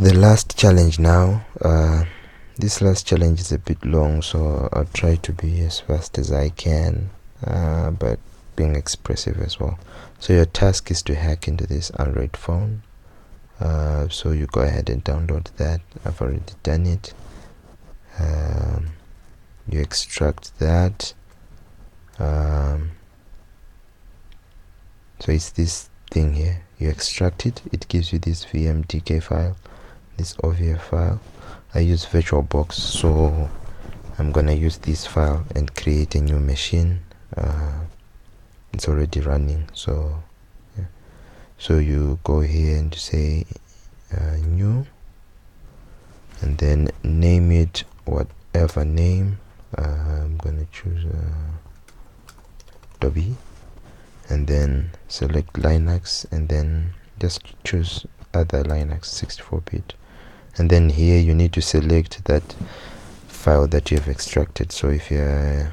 The last challenge now. This last challenge is a bit long, so I'll try to be as fast as I can, but being expressive as well. So your task is to hack into this Android phone. So you go ahead and download that. I've already done it. You extract that. So it's this thing here. You extract it. It gives you this vmdk file, this OVF file. I use VirtualBox, so I'm gonna use this file and create a new machine. It's already running, so yeah. So you go here and say new, and then name it whatever name. I'm gonna choose Adobe, and then select Linux, and then just choose other Linux 64-bit, and then here you need to select that file that you have extracted. So if I'm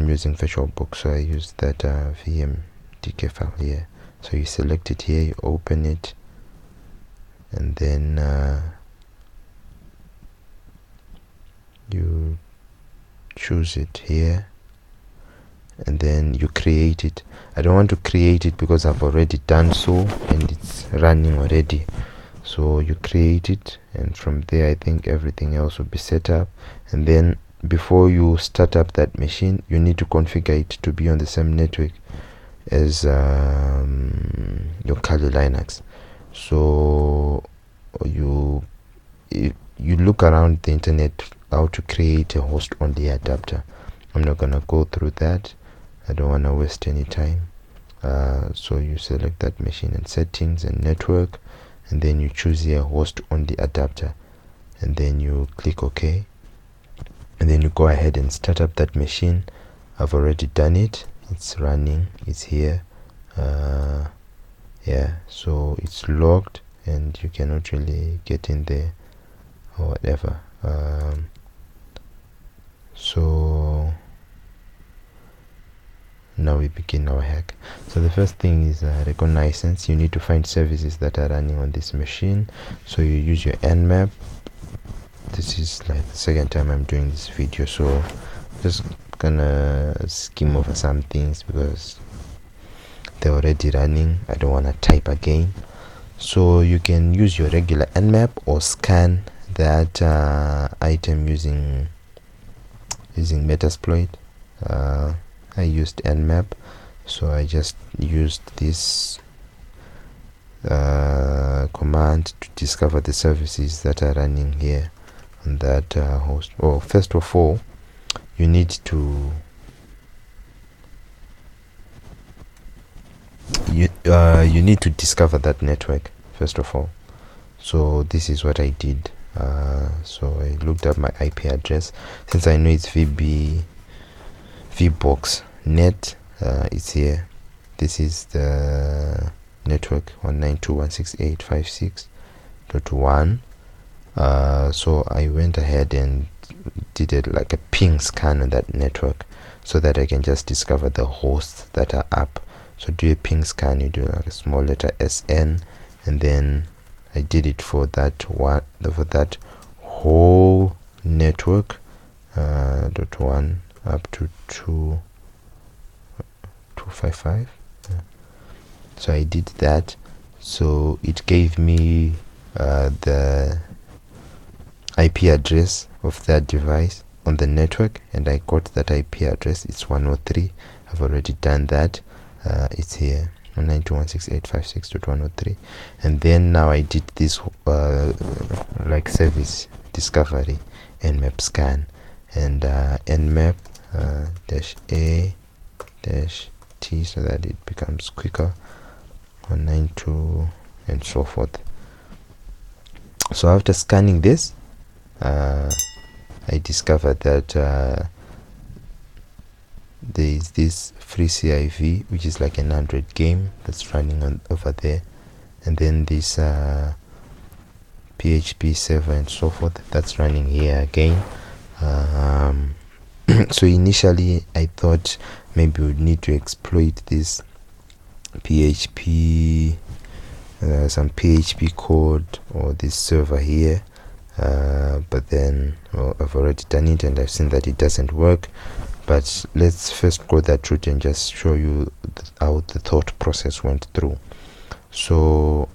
using VirtualBox, so I use that vmdk file here. So you select it here, you open it, and then you choose it here, and then you create it. I don't want to create it because I've already done so and it's running already. So you create it, and from there I think everything else will be set up. And then before you start up that machine, you need to configure it to be on the same network as your Kali Linux. So you look around the internet how to create a host only adapter. I'm not gonna go through that. I don't want to waste any time. So you select that machine and settings and network, and then you choose here host only adapter, and then you click OK, and then you go ahead and start up that machine. I've already done it. It's running. It's here. Yeah, so it's logged and you cannot really get in there or whatever. So now we begin our hack. So the first thing is reconnaissance. You need to find services that are running on this machine. So you use your nmap. This is like the second time I'm doing this video, so just gonna skim over some things because they're already running. I don't want to type again. So you can use your regular nmap or scan that item using Metasploit. I used nmap, so I just used this command to discover the services that are running here on that host. Well, first of all, you need to discover that network first of all. So this is what I did. So I looked up my IP address. Since I know it's VBox net, it's here. This is the network 192.168.56.1. So I went ahead and did it like a ping scan on that network so that I can just discover the hosts that are up. So do a ping scan, you do like a small letter SN, and then I did it for that whole network, .1 up to 255. So I did that. So it gave me the IP address of that device on the network, and I got that IP address. It's 103. I've already done that. It's here, 192.168.56.103. And then now I did this like service discovery nmap scan, and nmap -a -t, so that it becomes quicker, 192 and so forth. So after scanning this, I discovered that there is this free CIV, which is like an Android game that's running on over there, and then this PHP server and so forth that's running here again. So initially I thought maybe we would need to exploit this PHP some PHP code or this server here, but then, well, I've already done it and I've seen that it doesn't work. But let's first go that route and just show you how the thought process went through. So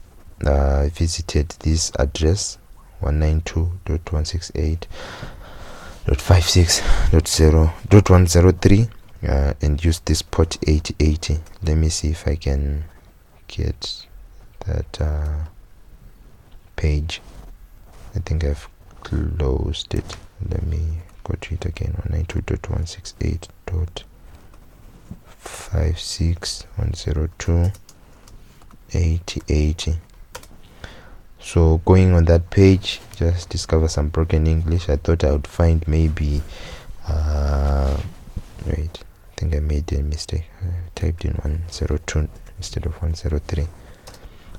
I visited this address 192.168.56.0.103 and used this port 8080. Let me see if I can get that page. I think I've closed it. Let me go to it again. 192.168.56.102.8080. So going on that page, just discover some broken English. I thought I would find maybe wait, I think I made a mistake. I typed in 102 instead of 103.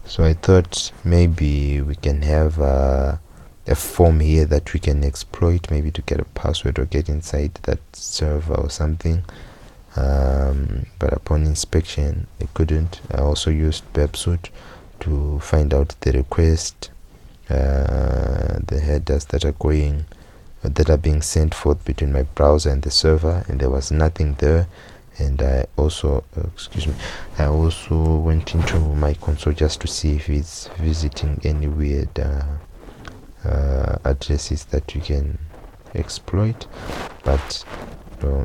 So I thought maybe we can have a form here that we can exploit, maybe to get a password or get inside that server or something. But upon inspection, I couldn't. I also used Websuit to find out the request, the headers that are being sent forth between my browser and the server, and there was nothing there. And I also I also went into my console just to see if it's visiting any weird addresses that you can exploit, but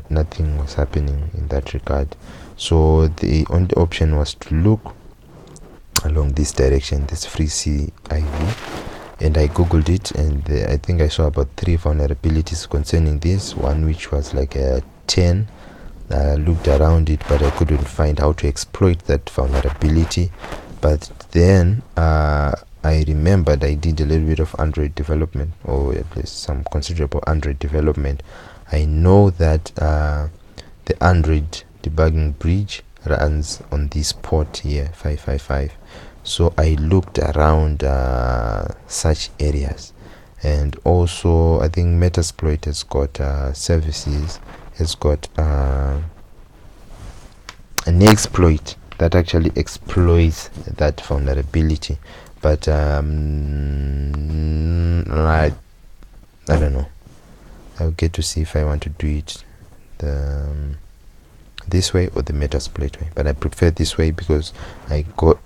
nothing was happening in that regard. So the only option was to look along this direction, this free CIV, and I googled it, and I think I saw about 3 vulnerabilities concerning this one, which was like a 10. I looked around it, but I couldn't find how to exploit that vulnerability. But then I remembered I did a little bit of Android development, or at least some considerable Android development. I know that the Android debugging bridge runs on this port here, 555. So I looked around such areas, and also I think Metasploit has got services, has got an exploit that actually exploits that vulnerability. But I don't know. I'll get to see if I want to do it this way or the Metasploit way, but I prefer this way because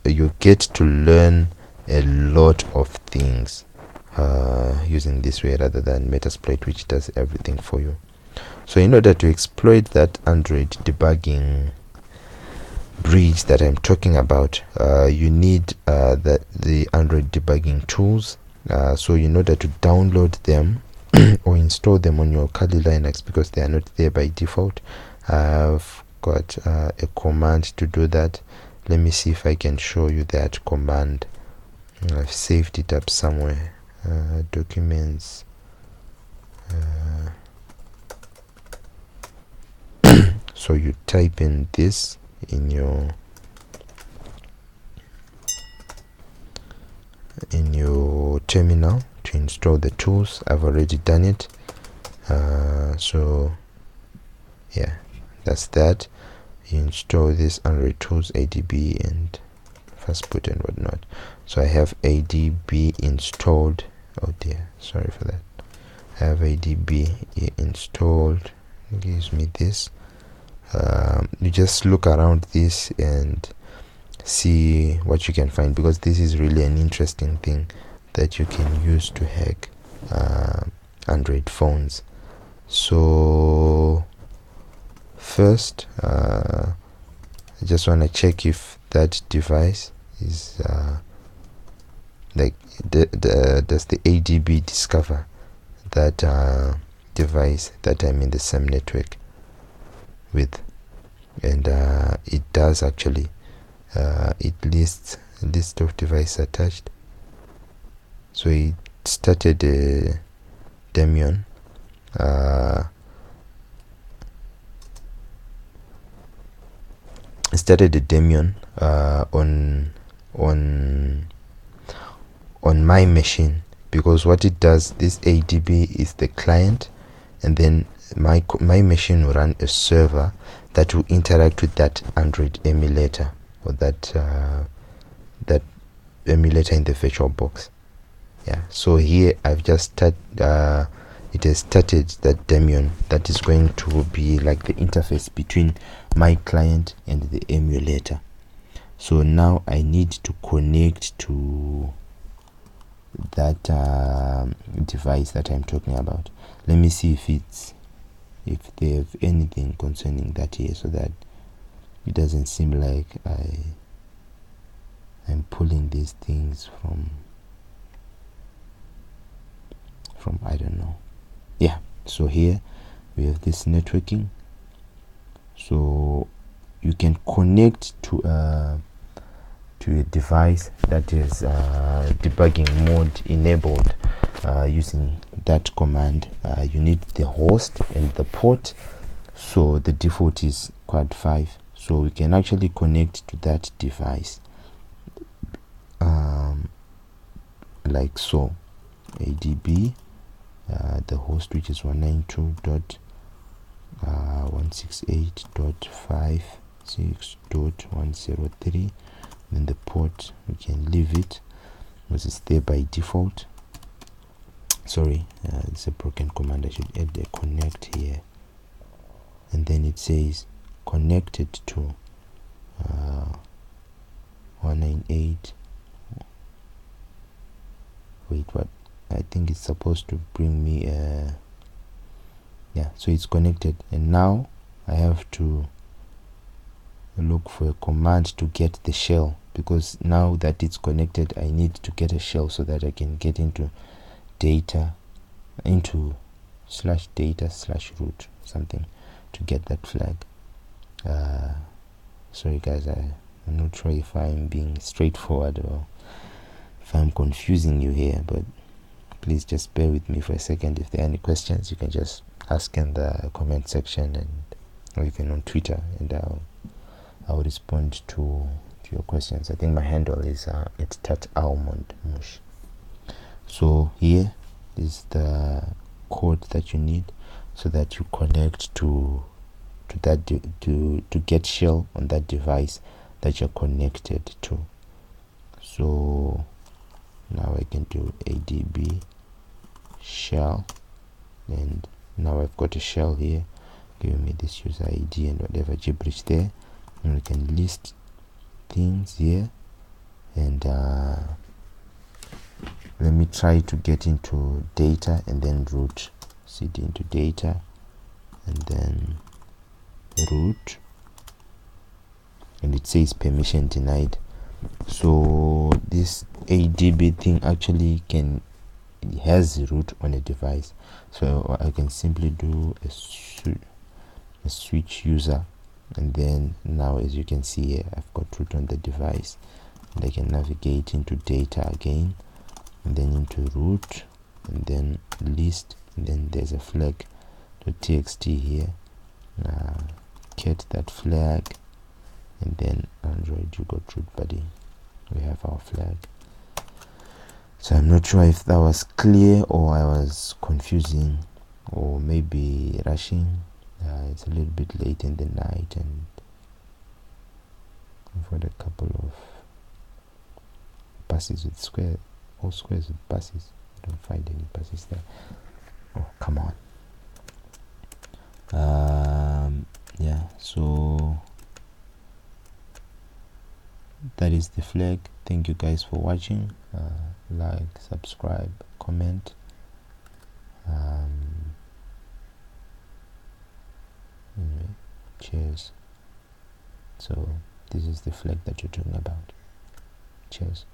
you get to learn a lot of things using this way rather than Metasploit, which does everything for you. So in order to exploit that Android debugging bridge that I'm talking about, you need the Android debugging tools. So in order to download them or install them on your Kali Linux, because they are not there by default, I've got a command to do that. Let me see if I can show you that command. I've saved it up somewhere. Documents. So you type in this in your terminal to install the tools. I've already done it. So yeah, that's that. You install this Android tools, ADB and fastboot and whatnot. So I have ADB installed. Oh dear, sorry for that. I have ADB installed. It gives me this. You just look around this and see what you can find, because this is really an interesting thing that you can use to hack Android phones. So first, I just want to check if that device is does the ADB discover that device that I'm in the same network with, and it does actually. It lists a list of devices attached. So it started a daemon. On my machine, because what it does, this ADB is the client, and then my machine will run a server that will interact with that Android emulator, or that emulator in the virtual box. Yeah, so here I've just started it has started that daemon that is going to be like the interface between my client and the emulator. So now I need to connect to that device that I'm talking about. Let me see if they have anything concerning that here, so that it doesn't seem like I'm pulling these things from I don't know. Yeah, so here we have this networking, so you can connect to a device that is debugging mode enabled using that command. You need the host and the port, so the default is quad 5, so we can actually connect to that device like so. ADB, the host, which is 192.168.56.103, then the port we can leave it because it's there by default. Sorry, it's a broken command. I should add the connect here, and then it says connected to 198. Wait, what? I think it's supposed to bring me yeah, so it's connected, and now I have to look for a command to get the shell, because now that it's connected I need to get a shell so that I can get into data, into /data/root something to get that flag. Sorry guys, I'm not sure if I'm being straightforward or if I'm confusing you here, but please just bear with me for a second. If there are any questions, you can just ask in the comment section, and or even on Twitter, and I'll respond to your questions. I think my handle is @tatalmondmush. So here is the code that you need so that you connect to that to get shell on that device that you're connected to. So now I can do ADB shell, and now I've got a shell here giving me this user ID and whatever gibberish there, and we can list things here. And let me try to get into data and then root. CD into data and then root, and it says permission denied. So this ADB thing actually it has root on a device, so I can simply do a switch user, and then now as you can see here I've got root on the device, and I can navigate into data again, and then into root, and then list, and then there's a flag.txt here. Get that flag, and then Android, you got root buddy, we have our flag. So I'm not sure if that was clear or I was confusing or maybe rushing. It's a little bit late in the night, and I've got a couple of buses with squares with buses. I don't find any buses there. Oh, come on. Yeah, so that is the flag. Thank you guys for watching. Like, subscribe, comment. Anyway, cheers. So this is the flag that you're talking about. Cheers.